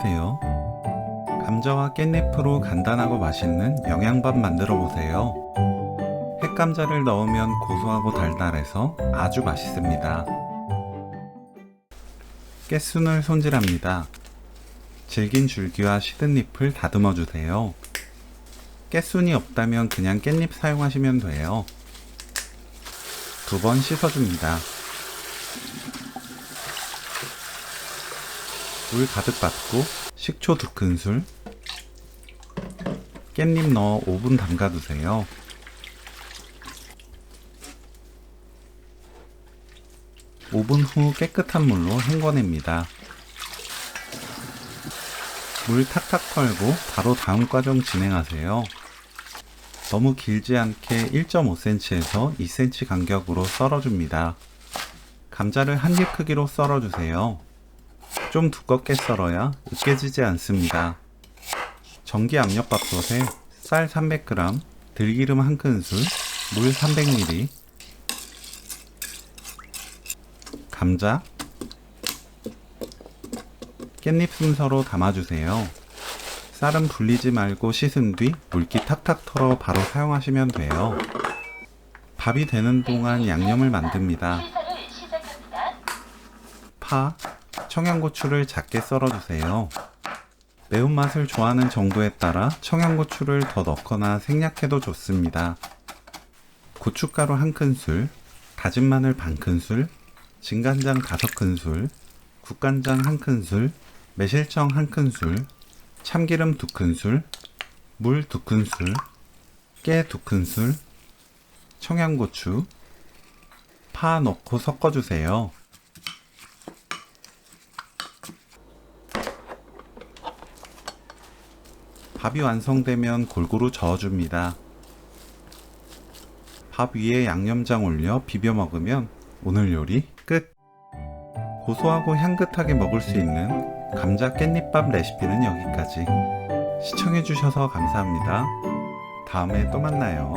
안녕하세요. 감자와 깻잎으로 간단하고 맛있는 영양밥 만들어 보세요. 햇감자를 넣으면 고소하고 달달해서 아주 맛있습니다. 깨순을 손질합니다. 질긴 줄기와 시든 잎을 다듬어 주세요. 깨순이 없다면 그냥 깻잎 사용하시면 돼요. 2번 씻어줍니다. 물 가득 받고 식초 2큰술, 깻잎 넣어 5분 담가두세요. (5분) 후 깨끗한 물로 헹궈냅니다. 물 탁탁 털고 바로 다음 과정 진행하세요. 너무 길지 않게 1.5cm에서 2cm 간격으로 썰어줍니다. 감자를 한 입 크기로 썰어주세요. 좀 두껍게 썰어야 으깨지지 않습니다. 전기 압력밥솥에 쌀 300g, 들기름 1큰술, 물 300ml, 감자, 깻잎 순서로 담아주세요. 쌀은 불리지 말고 씻은 뒤 물기 탁탁 털어 바로 사용하시면 돼요. 밥이 되는 동안 양념을 만듭니다. 파, 청양고추를 작게 썰어주세요. 매운맛을 좋아하는 정도에 따라 청양고추를 더 넣거나 생략해도 좋습니다. 고춧가루 1큰술, 다진 마늘 반큰술, 진간장 5큰술, 국간장 1큰술, 매실청 1큰술, 참기름 2큰술, 물 2큰술, 깨 2큰술, 청양고추, 파 넣고 섞어주세요. 밥이 완성되면 골고루 저어줍니다. 밥 위에 양념장 올려 비벼 먹으면 오늘 요리 끝! 고소하고 향긋하게 먹을 수 있는 감자 깻잎밥 레시피는 여기까지. 시청해주셔서 감사합니다. 다음에 또 만나요.